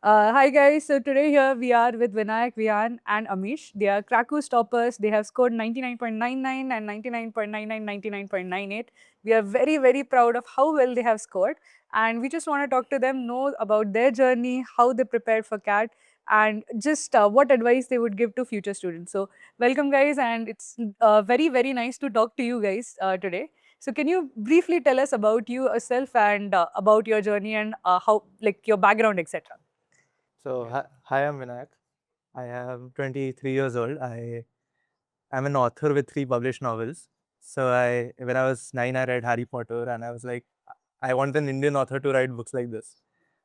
Hi guys, so today here we are with Vinayak, Vihaan and Amish. They are Cracku toppers. They have scored 99.99 and 99.99, 99.98. We are very, very proud of how well they have scored, and we just want to talk to them, know about their journey, how they prepared for CAT, and just what advice they would give to future students. So welcome guys, and it's very, very nice to talk to you guys today. So can you briefly tell us about you yourself and about your journey and how, like your background, etc. So, hi, I'm Vinayak. I am 23 years old. I'm an author with 3 published novels. So, when I was 9, I read Harry Potter and I was like, I want an Indian author to write books like this.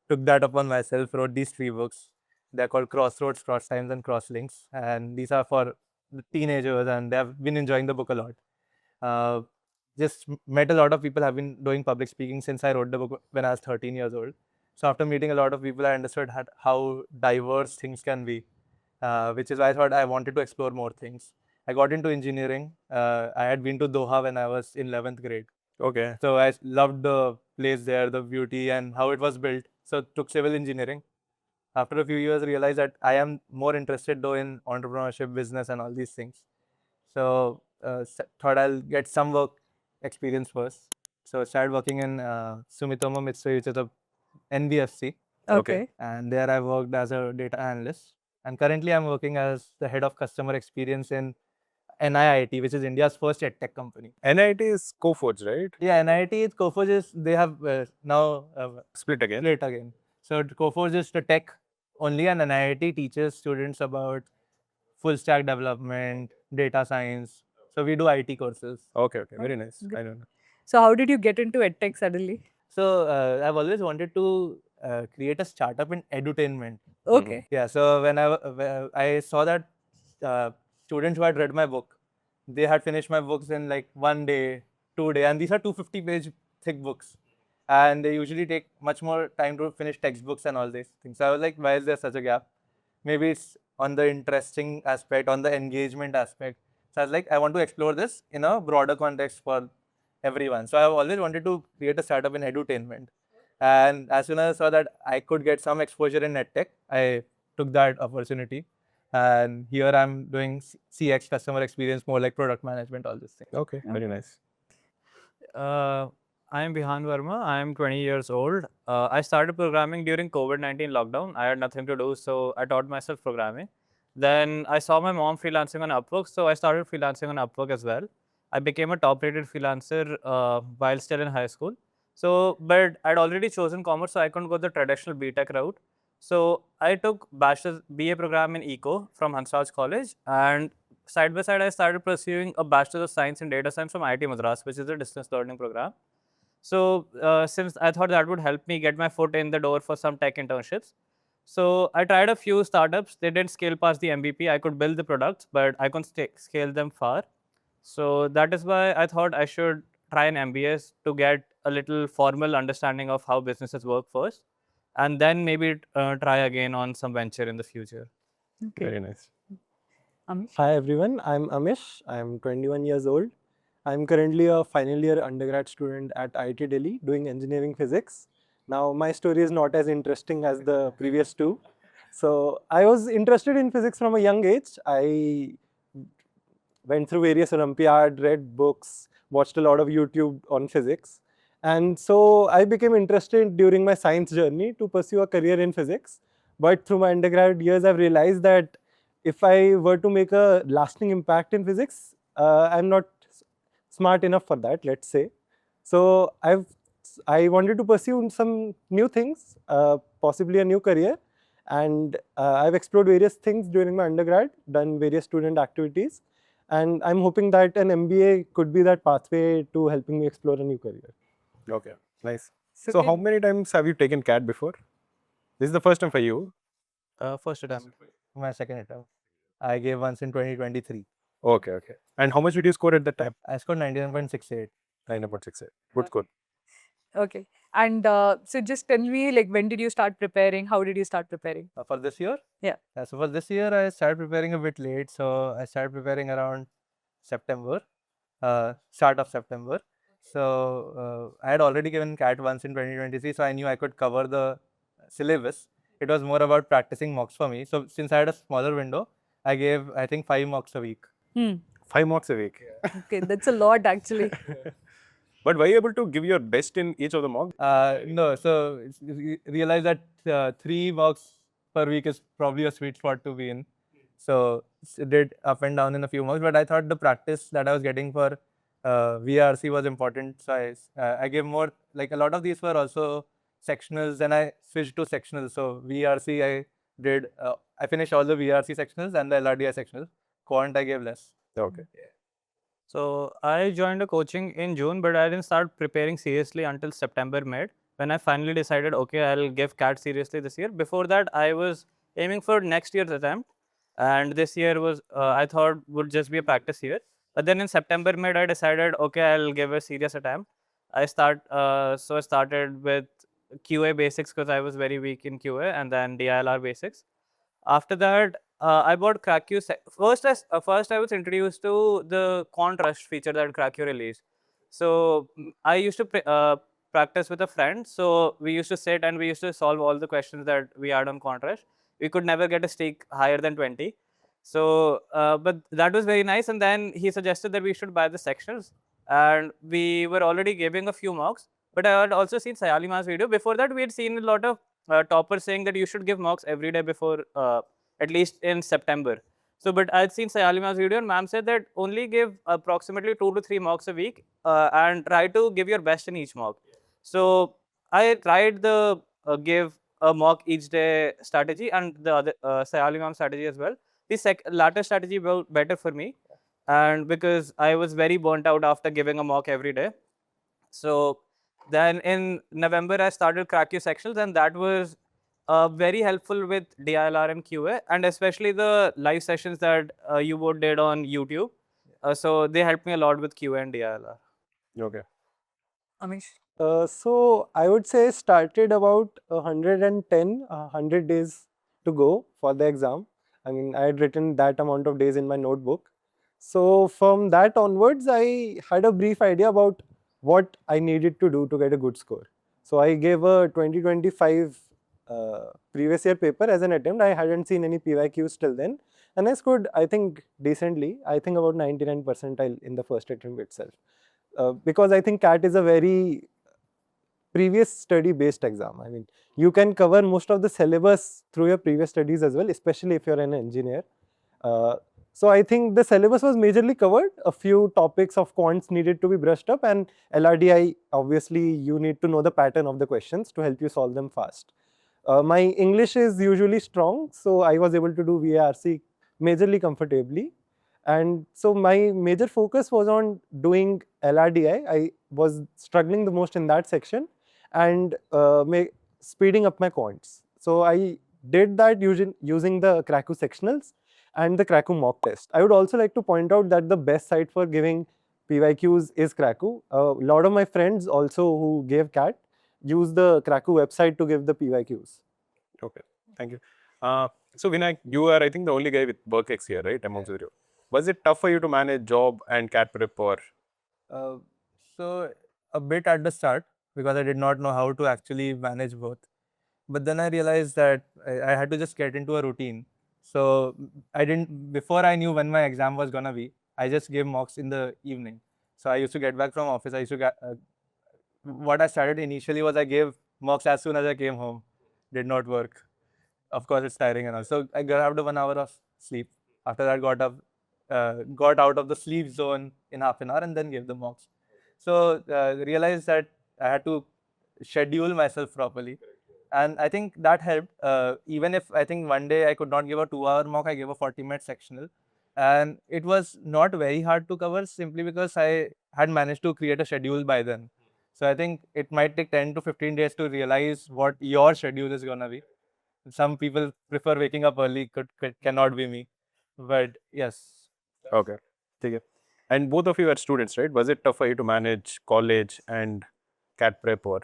Took that upon myself, wrote these 3 books. They're called Crossroads, Cross Times, and Crosslinks. And these are for the teenagers and they've been enjoying the book a lot. Uh, just met a lot of people, have been doing public speaking since I wrote the book when I was 13 years old. So after meeting a lot of people, I understood how diverse things can be, which is why I thought I wanted to explore more things. I got into engineering. I had been to Doha when I was in 11th grade. Okay. So I loved the place there, the beauty and how it was built. So took civil engineering. After a few years, realized that I am more interested though in entrepreneurship, business and all these things. So thought I'll get some work experience first. So I started working in Sumitomo Mitsui, which is a NBFC. Okay. And there I worked as a data analyst. And currently I'm working as the head of customer experience in NIIT, which is India's first edtech company. NIT is Coforge, right? Yeah, NIT is Coforge is, they have now Split again. split again. So Coforge is the tech only, and NIT teaches students about full stack development, data science. So we do IT courses. Okay, very nice. Good. I don't know. So how did you get into edtech suddenly? So I've always wanted to create a startup in edutainment. Okay. Yeah. So when I saw that students who had read my book, they had finished my books in like 1 day, 2 day, and these are 250-page thick books, and they usually take much more time to finish textbooks and all these things. So I was like, why is there such a gap? Maybe it's on the interesting aspect, on the engagement aspect. So I was like, I want to explore this in a broader context for everyone. So I've always wanted to create a startup in edutainment. And as soon as I saw that I could get some exposure in edtech, I took that opportunity. And here I'm doing CX, customer experience, more like product management, all these things. Okay, very nice. I am Vihaan Verma. I am 20 years old. I started programming during COVID-19 lockdown. I had nothing to do, so I taught myself programming. Then I saw my mom freelancing on Upwork, so I started freelancing on Upwork as well. I became a top-rated freelancer while still in high school. So, but I'd already chosen commerce, so I couldn't go the traditional BTech route. So I took bachelor's BA program in Eco from Hansraj College, and side by side, I started pursuing a Bachelor of Science in Data Science from IIT Madras, which is a distance learning program. So since I thought that would help me get my foot in the door for some tech internships, so I tried a few startups. They didn't scale past the MVP. I could build the products, but I couldn't scale them far. So that is why I thought I should try an MBS to get a little formal understanding of how businesses work first, and then maybe try again on some venture in the future. Okay. Very nice. Amish? Hi everyone, I'm Amish. I'm 21 years old. I'm currently a final year undergrad student at IIT Delhi doing engineering physics. Now my story is not as interesting as the previous two. So I was interested in physics from a young age. I went through various Olympiad, read books, watched a lot of YouTube on physics. And so I became interested during my science journey to pursue a career in physics. But through my undergrad years, I've realized that if I were to make a lasting impact in physics, I'm not smart enough for that, let's say. So I wanted to pursue some new things, possibly a new career. And I've explored various things during my undergrad, done various student activities. And I'm hoping that an MBA could be that pathway to helping me explore a new career. Okay, nice. So how many times have you taken CAT before? This is the first time for you. First attempt. My second attempt. I gave once in 2023. Okay. And how much did you score at that time? I scored 99.68. 9.68. Good score. Okay. And so just tell me, like, when did you start preparing? How did you start preparing? For this year? Yeah. So for this year, I started preparing a bit late. So I started preparing around September, start of September. So I had already given CAT once in 2023, so I knew I could cover the syllabus it was more about practicing mocks for me. So since I had a smaller window, I gave, I think, 5 mocks a week. 5 mocks a week. Okay, that's a lot actually. But were you able to give your best in each of the mocks? No, so realize that 3 mocks per week is probably a sweet spot to be in. So it did up and down in a few mocks, but I thought the practice that I was getting for VARC was important. So I gave more, like a lot of these were also sectionals, then I switched to sectionals. So VRC I finished all the VRC sectionals and the LRDI sectionals. Quant I gave less. Okay. So I joined a coaching in June, but I didn't start preparing seriously until September mid, when I finally decided, okay, I'll give CAT seriously this year. Before that, I was aiming for next year's attempt, and this year was I thought would just be a practice year. But then in September mid, I decided, okay, I'll give a serious attempt. I started with QA basics because I was very weak in QA, and then DILR basics. After that, I bought Cracku. First, I was introduced to the Quant Rush feature that Cracku released. So I used to practice with a friend. So we used to sit and we used to solve all the questions that we had on Quant Rush. We could never get a stake higher than 20. So, but that was very nice. And then he suggested that we should buy the sectionals. And we were already giving a few mocks. But I had also seen Sayalima's video. Before that, we had seen a lot of toppers saying that you should give mocks every day before, at least in September. So, but I'd seen Sayalima's video and ma'am said that only give approximately 2 to 3 mocks a week and try to give your best in each mock. So, I tried the give a mock each day strategy and the other Sayalima strategy as well. The latter strategy was better for me, and because I was very burnt out after giving a mock every day. So then in November, I started Cracku sectionals, and that was very helpful with DILR and QA, and especially the live sessions that you both did on YouTube. So they helped me a lot with QA and DILR. Okay. Amish? So I would say started about 100 days to go for the exam. I mean, I had written that amount of days in my notebook. So from that onwards, I had a brief idea about what I needed to do to get a good score. So I gave a 2025 previous year paper as an attempt. I hadn't seen any PYQs till then, and I scored, I think, decently. I think about 99 percentile in the first attempt itself. Because I think CAT is a very previous study based exam. I mean, you can cover most of the syllabus through your previous studies as well, especially if you're an engineer. So I think the syllabus was majorly covered. A few topics of quants needed to be brushed up, and LRDI, obviously you need to know the pattern of the questions to help you solve them fast. My English is usually strong, so I was able to do VARC majorly comfortably. And so my major focus was on doing LRDI. I was struggling the most in that section, and speeding up my quants. So I did that using the Cracku sectionals and the Cracku mock test. I would also like to point out that the best site for giving PYQs is Cracku. A lot of my friends also who gave CAT use the Cracku website to give the PYQs. Okay, thank you. So Vinayak, you are, I think, the only guy with WorkX here, right? Amongst the three. Was it tough for you to manage job and CAT prep, or? So a bit at the start, because I did not know how to actually manage both. But then I realized that I had to just get into a routine. So before I knew when my exam was gonna be, I just gave mocks in the evening. So I used to get back from office, what I started initially was I gave mocks as soon as I came home. Did not work. Of course, it's tiring and all. So I grabbed 1 hour of sleep. After that, got out of the sleep zone in half an hour and then gave the mocks. So realized that I had to schedule myself properly. And I think that helped. Even if I think one day I could not give a 2-hour mock, I gave a 40-minute sectional. And it was not very hard to cover simply because I had managed to create a schedule by then. So I think it might take 10 to 15 days to realize what your schedule is going to be. Some people prefer waking up early, cannot be me. But yes. Okay. Okay. And both of you are students, right? Was it tough for you to manage college and CAT prep, or?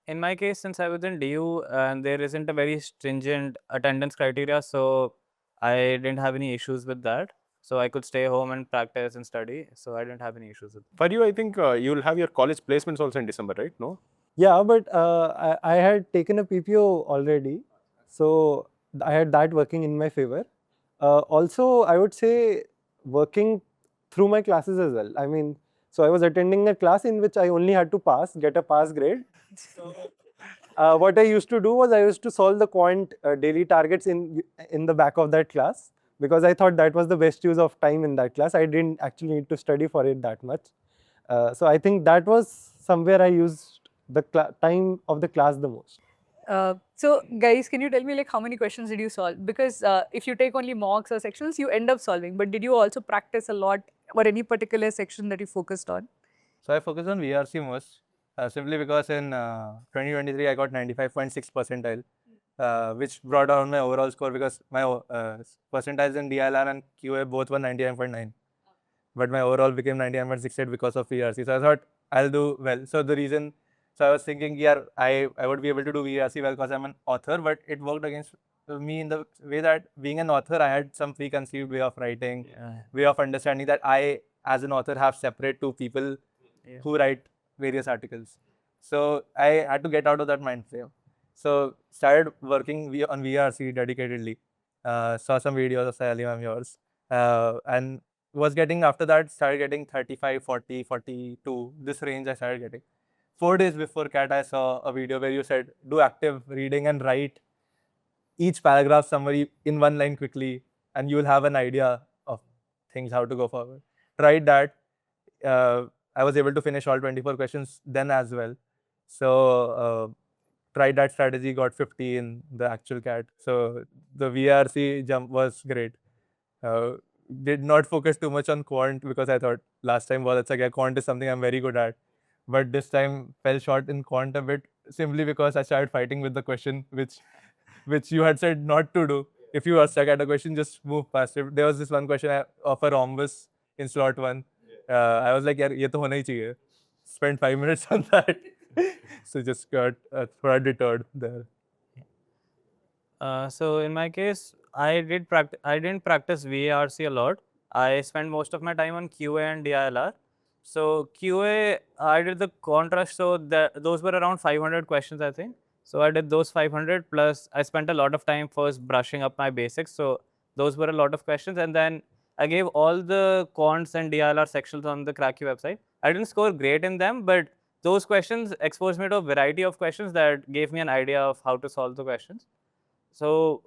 In my case, since I was in DU and there isn't a very stringent attendance criteria, so I didn't have any issues with that. So I could stay home and practice and study. So I didn't have any issues with that. For you, I think you'll have your college placements also in December, right? No? Yeah, but I had taken a PPO already, so I had that working in my favor. Also, I would say working through my classes as well. I mean, so I was attending a class in which I only had to get a pass grade. What I used to do was I used to solve the quant daily targets in the back of that class, because I thought that was the best use of time in that class. I didn't actually need to study for it that much. So I think that was somewhere I used the time of the class the most. So guys, can you tell me like how many questions did you solve? Because if you take only mocks or sections, you end up solving. But did you also practice a lot or any particular section that you focused on? So I focus on VRC most, simply because in 2023 I got 95.6 percentile, which brought down my overall score because my percentiles in DILR and QA both were 99.9. But my overall became 99.68 because of VRC. So I thought I'll do well. So I was thinking, yeah, I would be able to do VRC well because I'm an author, but it worked against me in the way that being an author, I had some preconceived way of writing, way of understanding that I, as an author, have separate two people who write various articles. So I had to get out of that mind frame. So started working on VRC dedicatedly. Saw some videos of Salim, I'm yours, and was getting, after that, started getting 35, 40, 42, this range I started getting. 4 days before CAT, I saw a video where you said, do active reading and write each paragraph summary in one line quickly, and you will have an idea of things, how to go forward. Tried that. I was able to finish all 24 questions then as well. So tried that strategy, got 50 in the actual CAT. So the VRC jump was great. Did not focus too much on quant because I thought last time was, it's like, quant is something I'm very good at. But this time fell short in quant a bit, simply because I started fighting with the question which you had said not to do. If you are stuck at a question, just move past it. There was this one question of a rhombus in slot 1. I was like, yaar, ye to hona hi chahiye. Spent 5 minutes on that. So just got thoda deterred there. So in my case, I didn't practice VARC a lot. I spent most of my time on QA and DILR. So QA, I did the contrast. So those were around 500 questions, I think. So I did those 500 plus. I spent a lot of time first brushing up my basics. So those were a lot of questions, and then I gave all the quants and DILR sections on the Cracku website. I didn't score great in them, but those questions exposed me to a variety of questions that gave me an idea of how to solve the questions. So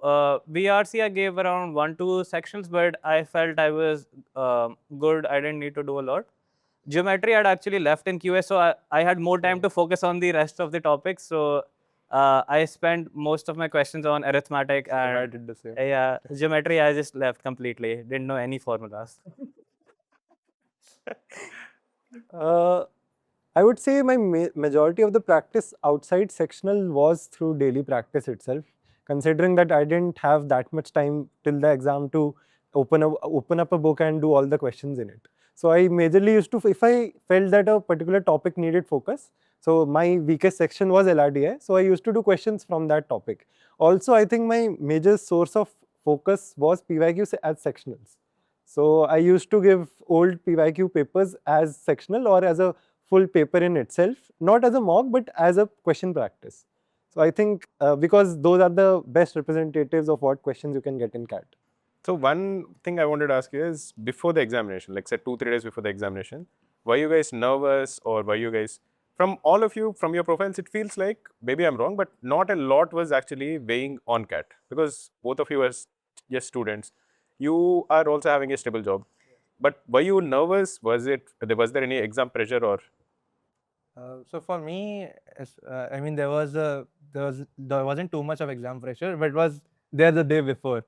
VRC I gave around 1-2 sections, but I felt I was good. I didn't need to do a lot. Geometry I'd actually left in QA, so I had more time to focus on the rest of the topics. So I spent most of my questions on arithmetic, and I did the same. Yeah, geometry I just left completely. Didn't know any formulas. I would say my majority of the practice outside sectional was through daily practice itself, considering that I didn't have that much time till the exam to open up a book and do all the questions in it. So I majorly used to, if I felt that a particular topic needed focus, so my weakest section was LRDI, so I used to do questions from that topic. Also, I think my major source of focus was PYQs as sectionals. So I used to give old PYQ papers as sectional or as a full paper in itself, not as a mock, but as a question practice. So I think because those are the best representatives of what questions you can get in CAT. So one thing I wanted to ask you is, before the examination, like say 2-3 days before the examination, were you guys nervous, or were you guys, from all of you, from your profiles, it feels like, maybe I'm wrong, but not a lot was actually weighing on CAT, because both of you are just students. You are also having a stable job. But were you nervous? Was there any exam pressure, or? So for me, I mean, there wasn't too much of exam pressure, but it was there the day before.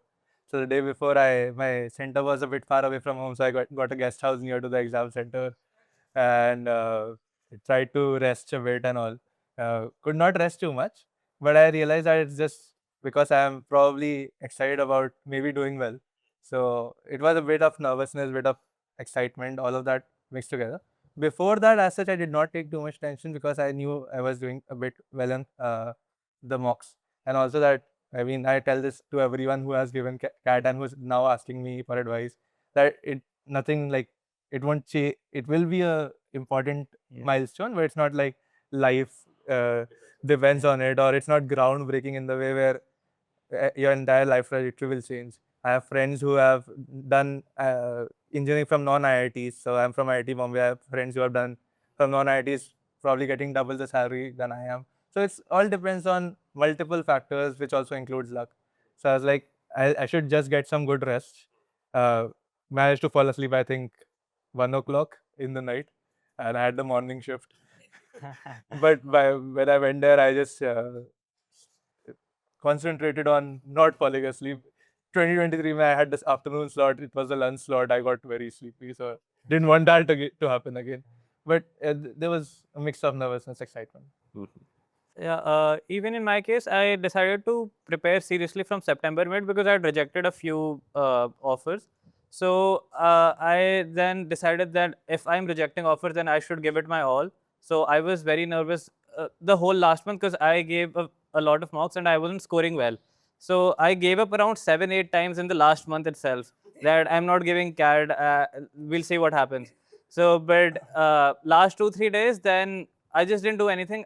So the day before, my center was a bit far away from home, so I got a guest house near to the exam center, and tried to rest a bit and all. Could not rest too much, but I realized that it's just because I am probably excited about maybe doing well. So it was a bit of nervousness, bit of excitement, all of that mixed together. Before that, as such, I did not take too much tension because I knew I was doing a bit well in the mocks, and also that, I mean, I tell this to everyone who has given CAT and who's now asking me for advice, that nothing like, it won't change. It will be a important milestone, but it's not like life depends on it, or it's not groundbreaking in the way where your entire life trajectory will change. I have friends who have done engineering from non-IITs. So I'm from IIT Bombay. I have friends who have done from non-IITs, probably getting double the salary than I am. So it's all depends on multiple factors, which also includes luck. So I was like, I should just get some good rest. Managed to fall asleep, I think, 1 o'clock in the night, and I had the morning shift. But when I went there, I just concentrated on not falling asleep. 2023, when I had this afternoon slot, it was the lunch slot. I got very sleepy, so didn't want that to happen again. But there was a mix of nervousness, excitement. Yeah, even in my case, I decided to prepare seriously from September mid because I had rejected a few offers. So I then decided that if I'm rejecting offers, then I should give it my all. So I was very nervous the whole last month because I gave a lot of mocks and I wasn't scoring well. So I gave up around 7-8 times in the last month itself that I'm not giving CAD. We'll see what happens. So, but last 2-3 days, then I just didn't do anything.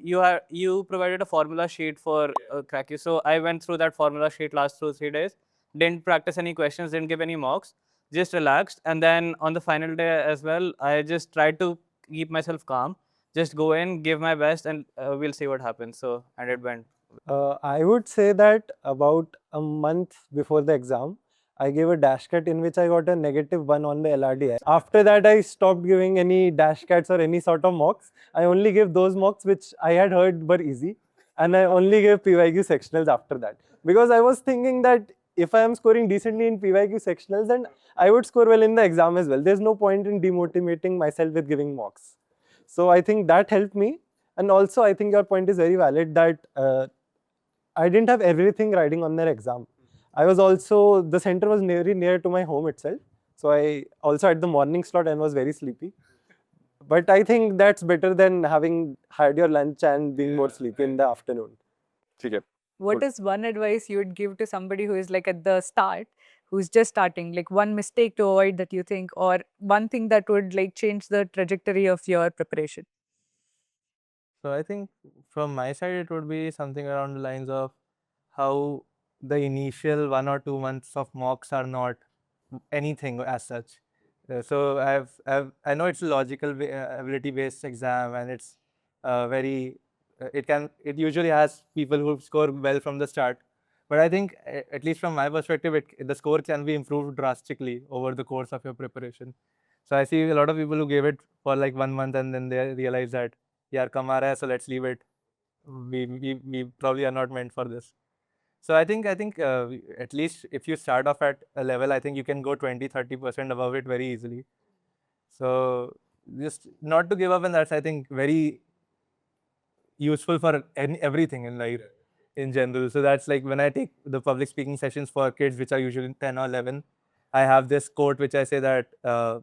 You provided a formula sheet for Cracku, so I went through that formula sheet last 2-3 days. Didn't practice any questions, didn't give any mocks, just relaxed. And then on the final day as well, I just tried to keep myself calm. Just go in, give my best, and we'll see what happens. So, and it went. I would say that about a month before the exam, I gave a dash cut in which I got a -1 on the LRDI. After that, I stopped giving any dash cuts or any sort of mocks. I only gave those mocks which I had heard were easy, and I only gave PYQ sectionals after that. Because I was thinking that if I am scoring decently in PYQ sectionals, then I would score well in the exam as well. There's no point in demotivating myself with giving mocks. So I think that helped me. And also, I think your point is very valid that I didn't have everything riding on their exam. I was also, the center was very near to my home itself. So I also had the morning slot and was very sleepy. But I think that's better than having had your lunch and being more sleepy in the afternoon. Okay. What is one advice you would give to somebody who is like at the start, who's just starting, like one mistake to avoid that you think, or one thing that would like change the trajectory of your preparation? So I think from my side, it would be something around the lines of how the initial 1 or 2 months of mocks are not anything as such. So I know it's a logical ability based exam, and it's very it usually has people who score well from the start. But I think at least from my perspective, the score can be improved drastically over the course of your preparation. So I see a lot of people who gave it for like 1 month and then they realize that yeah, come aa raha hai, so let's leave it. We probably are not meant for this. So I think at least if you start off at a level, I think you can go 20-30% above it very easily. So just not to give up, and that's I think very useful for everything in life in general. So that's like when I take the public speaking sessions for kids, which are usually 10 or 11, I have this quote which I say that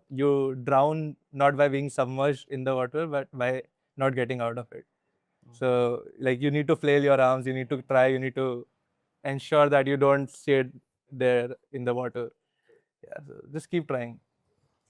you drown not by being submerged in the water, but by not getting out of it. So like you need to flail your arms, you need to try, you need to ensure that you don't stay there in the water. Yeah, so just keep trying.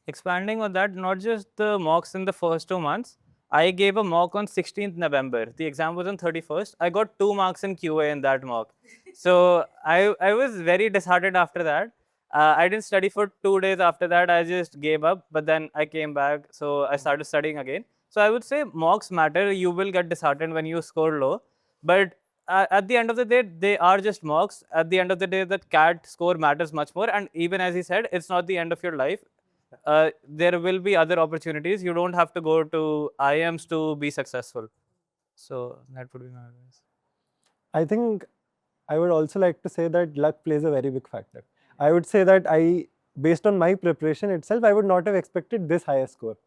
Expanding on that, not just the mocks in the first 2 months, I gave a mock on 16th November. The exam was on 31st. I got 2 marks in QA in that mock. So I was very disheartened after that. I didn't study for 2 days after that. I just gave up, but then I came back. So I started studying again. So I would say mocks matter. You will get disheartened when you score low. But at the end of the day, they are just mocks. At the end of the day, the CAT score matters much more. And even as he said, it's not the end of your life. There will be other opportunities. You don't have to go to IIMs to be successful. So that would be my advice. I think I would also like to say that luck plays a very big factor. I would say that based on my preparation itself, I would not have expected this higher score.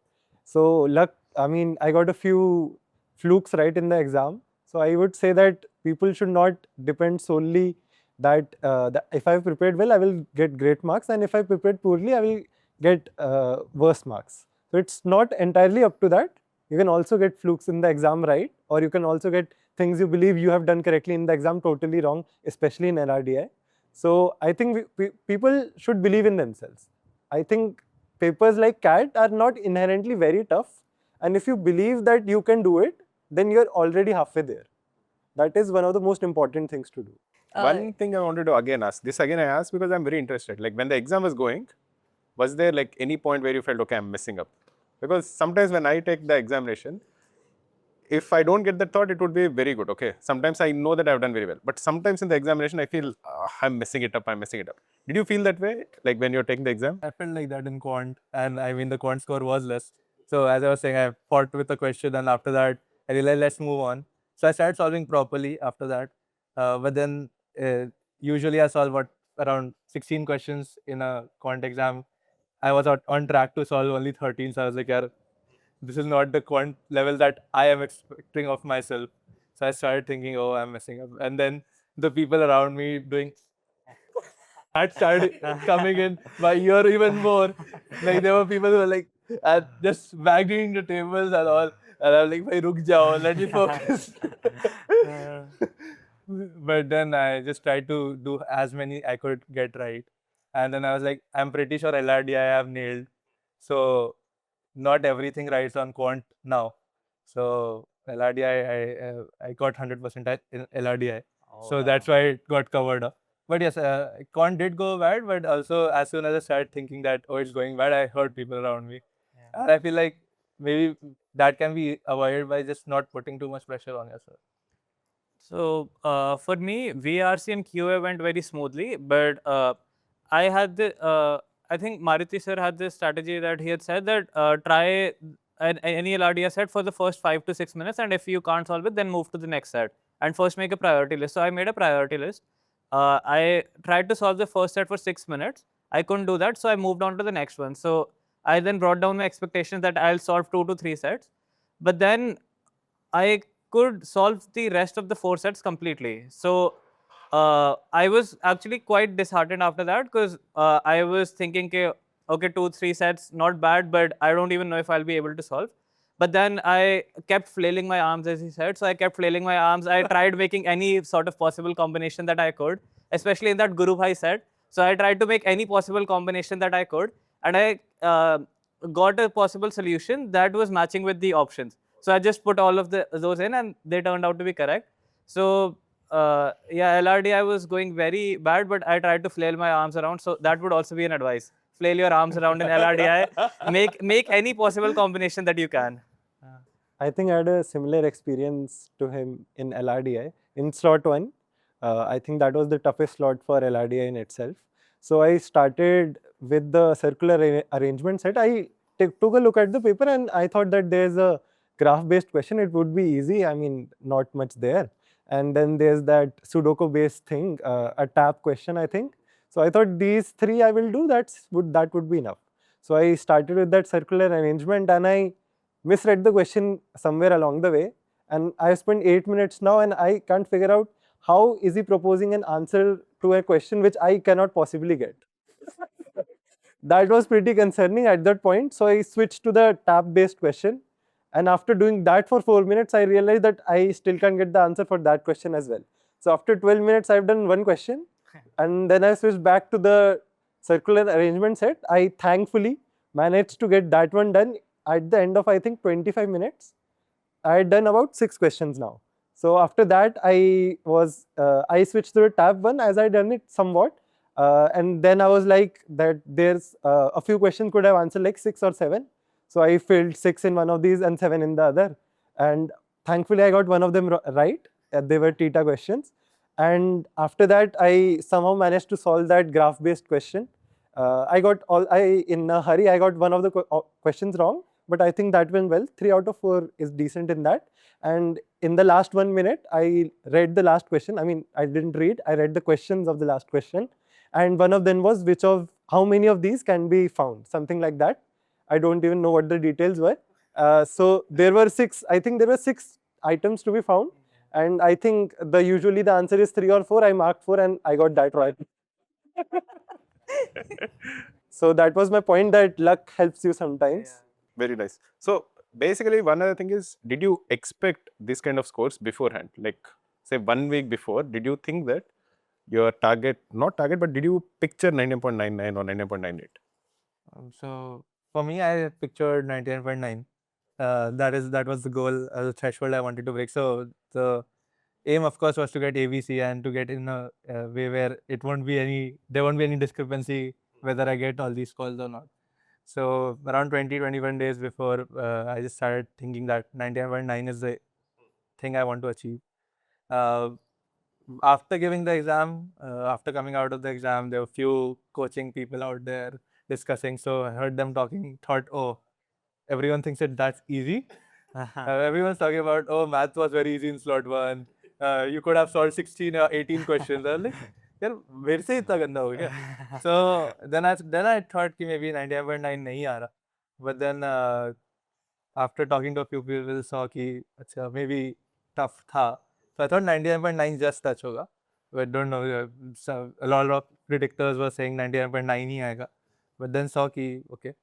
So luck, I mean, I got a few flukes right in the exam. So I would say that people should not depend solely that if I've prepared well, I will get great marks, and if I prepared poorly, I will get worse marks. So it's not entirely up to that. You can also get flukes in the exam right, or you can also get things you believe you have done correctly in the exam totally wrong, especially in LRDI. So I think people should believe in themselves. I think papers like CAT are not inherently very tough, and if you believe that you can do it, then you're already halfway there. That is one of the most important things to do. One thing I wanted to again ask, this again I asked because I'm very interested. Like when the exam was going, was there like any point where you felt, okay, I'm messing up? Because sometimes when I take the examination, if I don't get that thought, it would be very good. Okay, sometimes I know that I've done very well, but sometimes in the examination, I feel I'm messing it up. I'm messing it up. Did you feel that way, like when you're taking the exam? I felt like that in quant, and I mean the quant score was less. So as I was saying, I fought with the question, and after that, I realized let's move on. So I started solving properly after that. But then usually I solve around 16 questions in a quant exam. I was on track to solve only 13, so I was like, yeah, this is not the quant level that I am expecting of myself. So I started thinking, oh, I'm messing up. And then the people around me doing that started coming in my ear even more. Like there were people who were like just banging the tables and all. And I'm like, "Bhai, ruk jao, let me focus." But then I just tried to do as many I could get right. And then I was like, I'm pretty sure LRDI I have nailed. So not everything writes on quant now. So LRDI, I got 100% in LRDI. So that's why it got covered up. But yes, quant did go bad, but also as soon as I started thinking that, oh, it's going bad, I heard people around me. And I feel like maybe that can be avoided by just not putting too much pressure on yourself. So for me, VARC and QA went very smoothly, but I had I think Maruti sir had this strategy that he had said that try any LRDI set for the first 5 to 6 minutes, and if you can't solve it, then move to the next set and first make a priority list. So I made a priority list. I tried to solve the first set for 6 minutes. I couldn't do that, so I moved on to the next one. So I then brought down my expectations that I'll solve 2 to 3 sets, but then I could solve the rest of the 4 sets completely. So I was actually quite disheartened after that because I was thinking, okay, 2, 3 sets, not bad, but I don't even know if I'll be able to solve. But then I kept flailing my arms, as he said. So I kept flailing my arms. I tried making any sort of possible combination that I could, especially in that Guru Bhai set. So I tried to make any possible combination that I could, and I got a possible solution that was matching with the options. So I just put all of those in, and they turned out to be correct. So yeah, LRDI was going very bad, but I tried to flail my arms around. So that would also be an advice: flail your arms around in LRDI. Make any possible combination that you can. I think I had a similar experience to him in LRDI. In slot 1, I think that was the toughest slot for LRDI in itself. So I started with the circular arrangement set. I took a look at the paper and I thought that there's a graph-based question. It would be easy. I mean, not much there. And then there's that Sudoku-based thing, a tab question, I think. So I thought these 3 I will do. That would be enough. So I started with that circular arrangement and I misread the question somewhere along the way, and I spent 8 minutes now and I can't figure out how is he proposing an answer to a question which I cannot possibly get. That was pretty concerning at that point, so I switched to the tab based question, and after doing that for 4 minutes I realized that I still can't get the answer for that question as well. So after 12 minutes I've done one question and then I switched back to the circular arrangement set. I thankfully managed to get that one done at the end of I think 25 minutes. I had done about 6 questions now. So after that I switched to the tab one as I done it somewhat, and then I was like that there's a few questions could have answered like 6 or 7. So I filled 6 in one of these and 7 in the other, and thankfully I got one of them right. They were theta questions, and after that I somehow managed to solve that graph based question. In a hurry I got one of the questions wrong, but I think that went well. 3 out of 4 is decent in that. And in the last 1 minute, I read the last question. I mean, I didn't read, I read the questions of the last question. And one of them was how many of these can be found? Something like that. I don't even know what the details were. So there were 6, I think there were 6 items to be found. And I think usually the answer is 3 or 4. I marked 4 and I got that right. So that was my point, that luck helps you sometimes. Yeah. Very nice. So basically one other thing is, did you expect this kind of scores beforehand? Like say 1 week before, did you think that your not target, but did you picture 99.99 or 99.98? So for me, I pictured 99.9. that was the goal, the threshold I wanted to break. So the aim, of course, was to get ABC and to get in a way where there won't be any discrepancy whether I get all these calls or not. So around 21 days before, I just started thinking that 99.9 is the thing I want to achieve. After giving the exam, after coming out of the exam, there were few coaching people out there discussing. So I heard them talking, thought, oh, everyone thinks that that's easy. Everyone's talking about, oh, math was very easy in slot 1. You could have solved 16 or 18 questions. I was like, यार मेरे से इतना गंदा हो गया. So then I thought कि maybe 99.9 नहीं आ रहा. But then after talking to a few people, saw कि अच्छा maybe tough था. So I thought 99.9 just touch होगा. But don't know. So a lot of predictors were saying 99.9 ही आएगा. But then saw कि okay,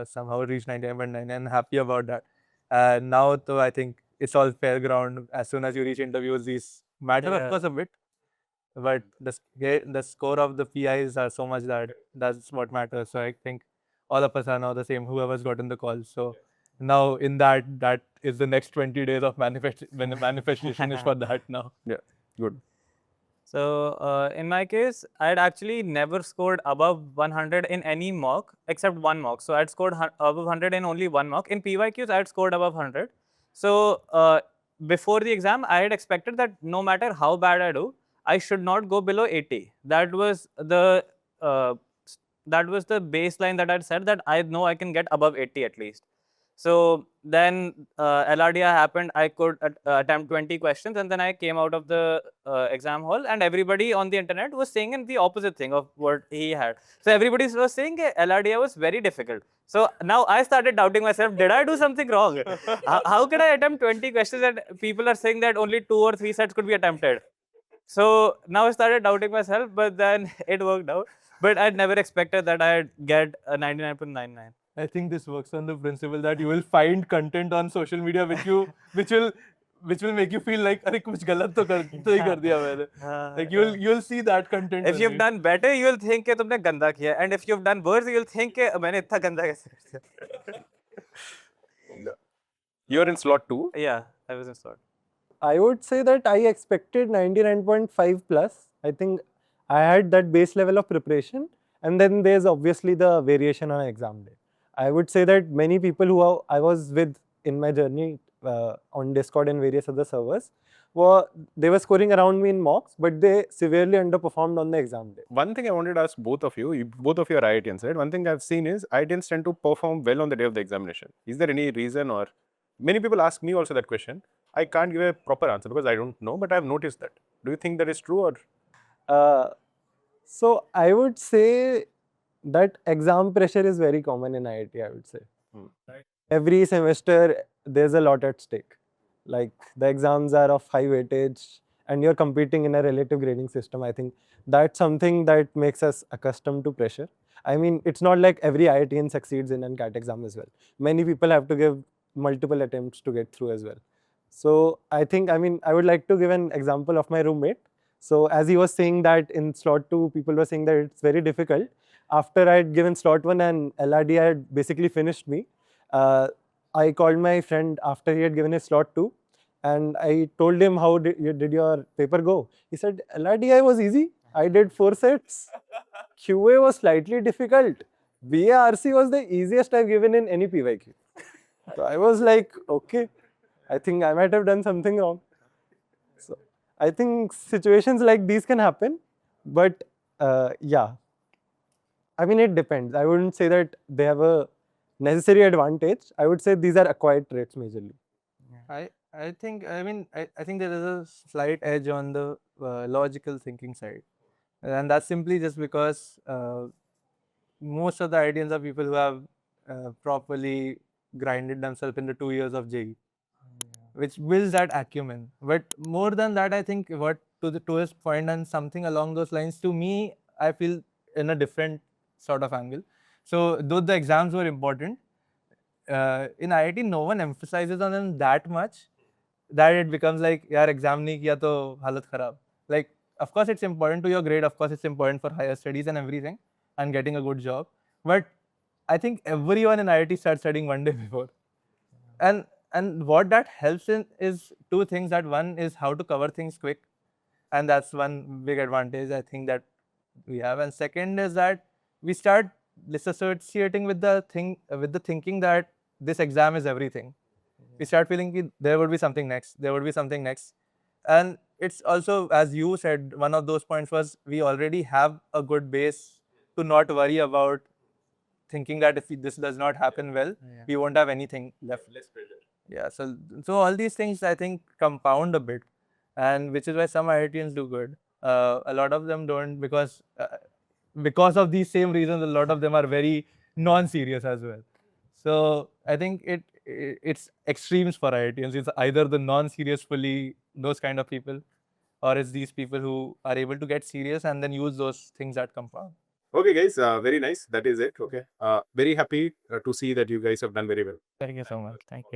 somehow reached 99.9 and happy about that. Now, though, I think it's all fair ground. As soon as you reach interviews, these matter, of course, a bit. But the score of the PIs are so much that that's what matters. So I think all of us are now the same, whoever's gotten the call. So now in that is the next 20 days of when the manifestation is for that now. Yeah, good. So in my case, I had actually never scored above 100 in any mock except one mock. So I had scored above 100 in only one mock. In PYQs, I had scored above 100. So before the exam, I had expected that no matter how bad I do, I should not go below 80. That was the baseline that I'd said, that I know I can get above 80 at least. So then LRDI happened. I could attempt 20 questions, and then I came out of the exam hall, and everybody on the internet was saying the opposite thing of what he had. So everybody was saying LRDI was very difficult. So now I started doubting myself. Did I do something wrong? How could I attempt 20 questions and people are saying that only 2 or 3 sets could be attempted? So now I started doubting myself, but then it worked out. But I'd never expected that I'd get a 99.99. I think this works on the principle that you will find content on social media which will make you feel like अरे कुछ गलत तो ही कर दिया मैंने. Like you'll see that content. If you've done better, you will think कि तुमने गंदा किया, and if you've done worse, you will think कि मैंने इतना गंदा कैसे कर दिया. You're in slot 2. Yeah, I was in slot. I would say that I expected 99.5 plus. I think I had that base level of preparation, and then there's obviously the variation on exam day. I would say that many people who I was with in my journey on Discord and various other servers, they were scoring around me in mocks, but they severely underperformed on the exam day. One thing I wanted to ask both of you, both of you are IITians, right? One thing I've seen is IITians tend to perform well on the day of the examination. Is there any reason, or many people ask me also that question? I can't give a proper answer because I don't know, but I've noticed that. Do you think that is true, or? So I would say that exam pressure is very common in IIT, I would say. Right. Every semester, there's a lot at stake. Like the exams are of high weightage and you're competing in a relative grading system. I think that's something that makes us accustomed to pressure. I mean, it's not like every IITian succeeds in an CAT exam as well. Many people have to give multiple attempts to get through as well. So I would like to give an example of my roommate. So as he was saying that in slot 2, people were saying that it's very difficult. After I had given slot 1 and LRDI had basically finished me, I called my friend after he had given his slot 2 and I told him, how did your paper go? He said, LRDI was easy. I did 4 sets. QA was slightly difficult. VARC was the easiest I've given in any PYQ. So I was like, okay, I think I might have done something wrong. So I think situations like these can happen, but yeah. I mean, it depends. I wouldn't say that they have a necessary advantage. I would say these are acquired traits majorly. I think there is a slight edge on the logical thinking side, and that's simply just because most of the IITians are people who have properly grinded themselves in the 2 years of JEE, which builds that acumen. But more than that, I think to his point and something along those lines, to me, I feel in a different sort of angle. So though the exams were important, in IIT, no one emphasizes on them that much that it becomes like, yaar, exam nahi kiya to halat kharab. Like, of course, it's important to your grade. Of course, it's important for higher studies and everything and getting a good job. But I think everyone in IIT starts studying one day before. and what that helps in is two things. That one is how to cover things quick, and that's one big advantage I think that we have. And second is that we start disassociating with the thinking that this exam is everything. We start feeling there would be something next, there would be something next. And it's also, as you said, one of those points was we already have a good base to not worry about thinking that if this does not happen well, we won't have anything left. Less pressure. Yeah, so all these things I think compound a bit, and which is why some IITians do good. A lot of them don't because of these same reasons. A lot of them are very non-serious as well. So I think it's extremes for IITians. It's either the non-serious fully, those kind of people, or it's these people who are able to get serious and then use those things that compound. Okay, guys, very nice. That is it. Okay. Very happy to see that you guys have done very well. Thank you so much. Thank you.